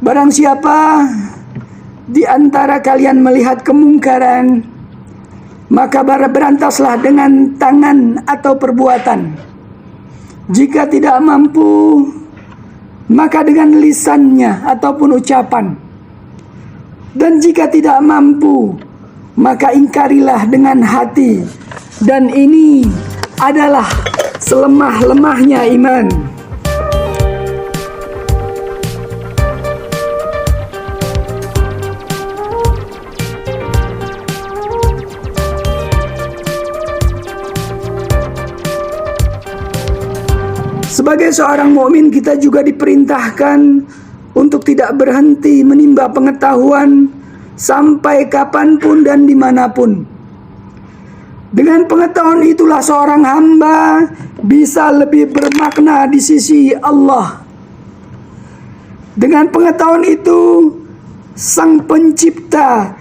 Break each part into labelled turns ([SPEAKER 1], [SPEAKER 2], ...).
[SPEAKER 1] Barang siapa di antara kalian melihat kemungkaran, maka berantaslah dengan tangan atau perbuatan. Jika tidak mampu, maka dengan lisannya ataupun ucapan. Dan jika tidak mampu, maka ingkarilah dengan hati. Dan ini adalah selemah-lemahnya iman. Sebagai seorang mukmin, kita juga diperintahkan untuk tidak berhenti menimba pengetahuan sampai kapanpun dan dimanapun. Dengan pengetahuan itulah seorang hamba bisa lebih bermakna di sisi Allah. Dengan pengetahuan itu, Sang Pencipta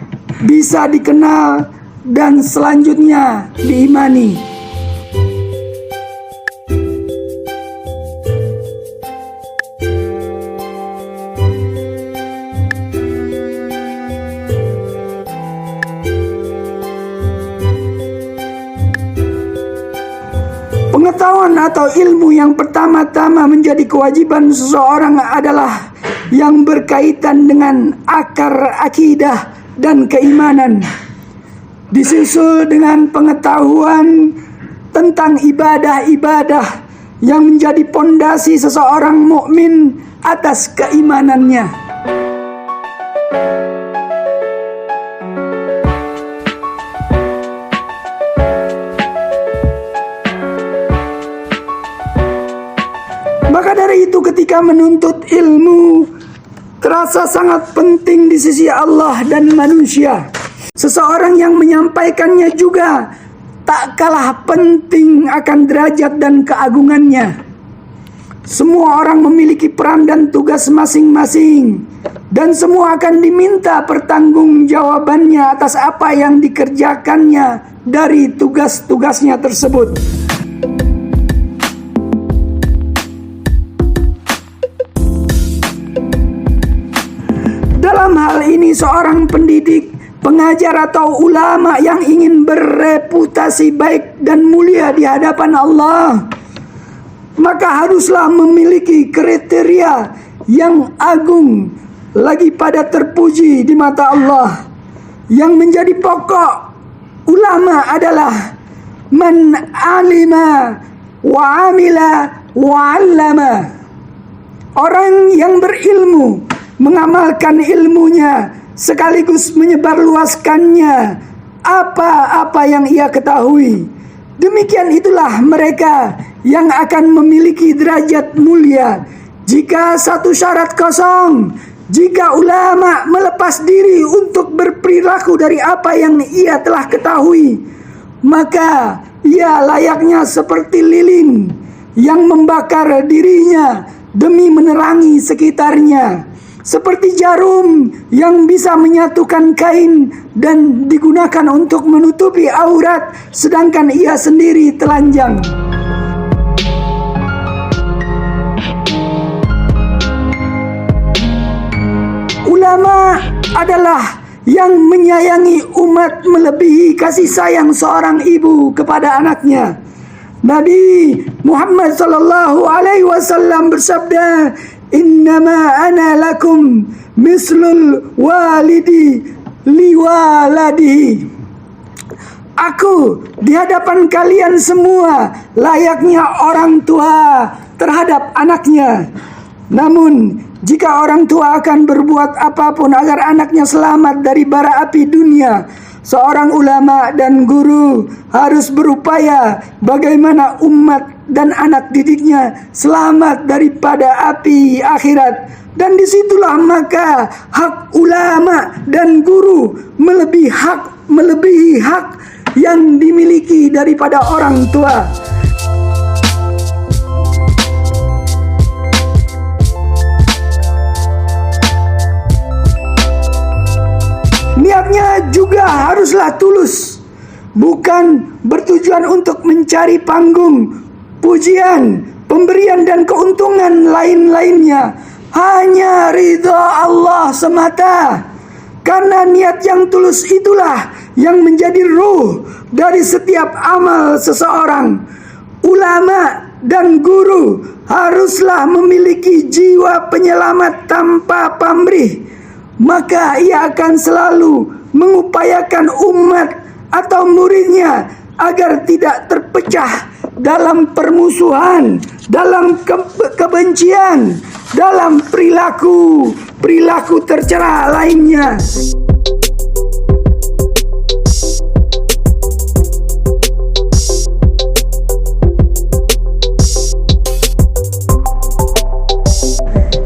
[SPEAKER 1] bisa dikenal dan selanjutnya diimani. Pengetahuan atau ilmu yang pertama-tama menjadi kewajiban seseorang adalah yang berkaitan dengan akar akidah dan keimanan. Disusul dengan pengetahuan tentang ibadah-ibadah yang menjadi pondasi seseorang mukmin atas keimanannya. Maka dari itu ketika menuntut ilmu terasa sangat penting di sisi Allah dan manusia. Seseorang yang menyampaikannya juga tak kalah penting akan derajat dan keagungannya. Semua orang memiliki peran dan tugas masing-masing, dan semua akan diminta pertanggungjawabannya atas apa yang dikerjakannya dari tugas-tugasnya tersebut. Dalam hal ini seorang pendidik, pengajar atau ulama yang ingin bereputasi baik dan mulia di hadapan Allah, maka haruslah memiliki kriteria yang agung lagi pada terpuji di mata Allah. Yang menjadi pokok ulama adalah man alima wa amila wa allama. Orang yang berilmu, mengamalkan ilmunya, sekaligus menyebarluaskannya apa-apa yang ia ketahui. Demikian itulah mereka yang akan memiliki derajat mulia. Jika satu syarat kosong, jika ulama melepas diri untuk berperilaku dari apa yang ia telah ketahui, maka ia layaknya seperti lilin yang membakar dirinya demi menerangi sekitarnya. Seperti jarum yang bisa menyatukan kain dan digunakan untuk menutupi aurat, sedangkan ia sendiri telanjang. Ulama adalah yang menyayangi umat melebihi kasih sayang seorang ibu kepada anaknya. Nabi Muhammad SAW bersabda, "Innama ana lakum mislul walidi liwaladihi." Aku di hadapan kalian semua layaknya orang tua terhadap anaknya. Namun jika orang tua akan berbuat apapun agar anaknya selamat dari bara api dunia, seorang ulama dan guru harus berupaya bagaimana umat dan anak didiknya selamat daripada api akhirat. Dan disitulah maka hak ulama dan guru melebihi hak yang dimiliki daripada orang tua. Niatnya juga haruslah tulus, bukan bertujuan untuk mencari panggung, pujian, pemberian dan keuntungan lain-lainnya. Hanya ridha Allah semata. Karena niat yang tulus itulah yang menjadi ruh dari setiap amal seseorang. Ulama dan guru haruslah memiliki jiwa penyelamat tanpa pamrih. Maka ia akan selalu mengupayakan umat atau muridnya agar tidak terpecah dalam permusuhan, dalam kebencian, dalam perilaku tercela lainnya.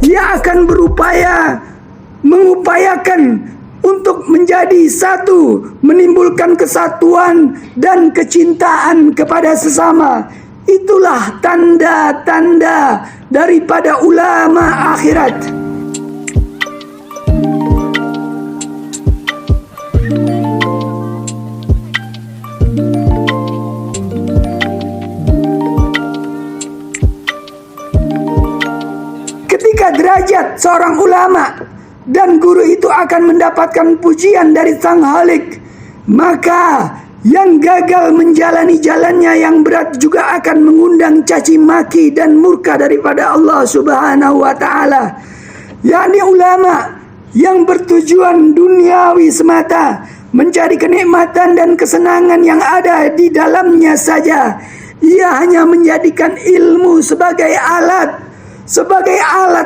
[SPEAKER 1] Ia akan mengupayakan untuk menjadi satu, menimbulkan kesatuan dan kecintaan kepada sesama. Itulah tanda-tanda daripada ulama akhirat. Ketika derajat seorang ulama dan guru itu akan mendapatkan pujian dari Sang Khalik, maka yang gagal menjalani jalannya yang berat juga akan mengundang caci maki dan murka daripada Allah Subhanahu wa taala. Yakni ulama yang bertujuan duniawi semata, mencari kenikmatan dan kesenangan yang ada di dalamnya saja. Ia hanya menjadikan ilmu sebagai alat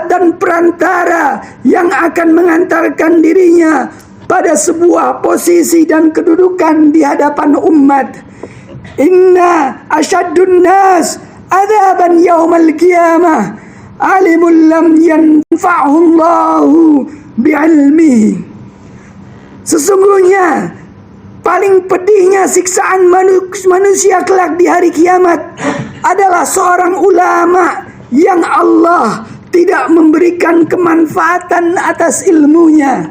[SPEAKER 1] dan perantara yang akan mengantarkan dirinya pada sebuah posisi dan kedudukan di hadapan umat. Inna asyaddun nas adzaban yaumal qiyamah alimul lam yanfa'hullahu bi'ilmihi. Sesungguhnya paling pedihnya siksaan manusia kelak di hari kiamat adalah seorang ulama yang Allah tidak memberikan kemanfaatan atas ilmunya.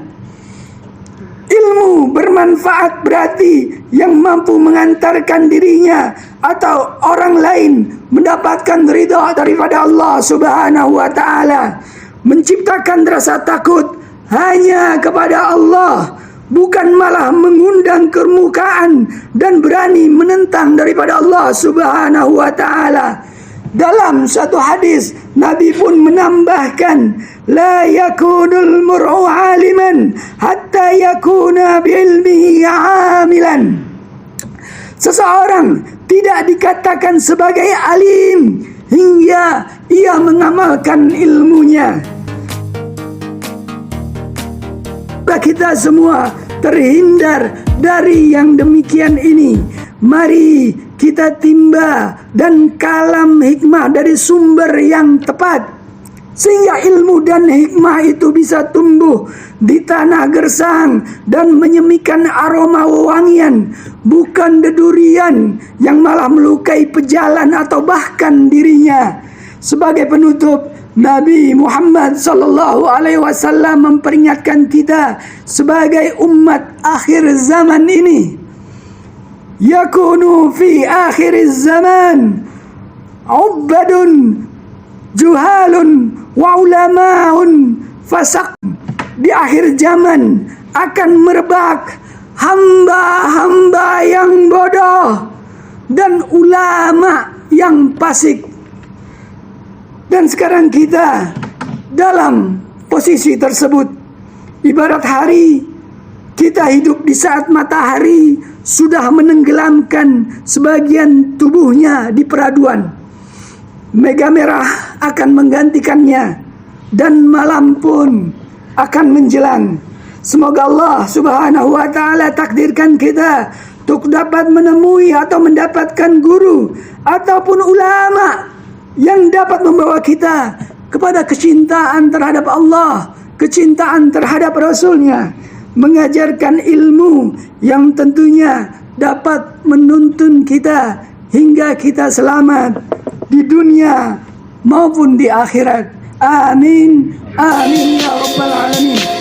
[SPEAKER 1] Ilmu bermanfaat berarti yang mampu mengantarkan dirinya atau orang lain mendapatkan ridha daripada Allah Subhanahu wa taala, menciptakan rasa takut hanya kepada Allah, bukan malah mengundang kemurkaan dan berani menentang daripada Allah Subhanahu wa taala. Dalam satu hadis Nabi pun menambahkan, la yakunul mur'u aliman hatta yakuna bi'ilmihi amilan. Seseorang tidak dikatakan sebagai alim hingga ia mengamalkan ilmunya. Kita semua terhindar dari yang demikian ini. Mari kita timba dan kalam hikmah dari sumber yang tepat, sehingga ilmu dan hikmah itu bisa tumbuh di tanah gersang dan menyemikan aroma wewangian, bukan dedurian yang malah melukai pejalan atau bahkan dirinya. Sebagai penutup, Nabi Muhammad sallallahu alaihi wasallam memperingatkan kita sebagai umat akhir zaman ini, yakunu fi akhir zaman ubadun juhalun wa ulama'un fasaq. Di akhir zaman akan merebak hamba-hamba yang bodoh dan ulama yang fasik. Dan sekarang kita dalam posisi tersebut. Ibarat hari, kita hidup di saat matahari sudah menenggelamkan sebagian tubuhnya di peraduan. Mega merah akan menggantikannya dan malam pun akan menjelang. Semoga Allah Subhanahu wa taala takdirkan kita untuk dapat menemui atau mendapatkan guru ataupun ulama yang dapat membawa kita kepada kecintaan terhadap Allah, kecintaan terhadap Rasul-Nya, mengajarkan ilmu yang tentunya dapat menuntun kita hingga kita selamat di dunia maupun di akhirat. Amin, amin ya rabbal alamin.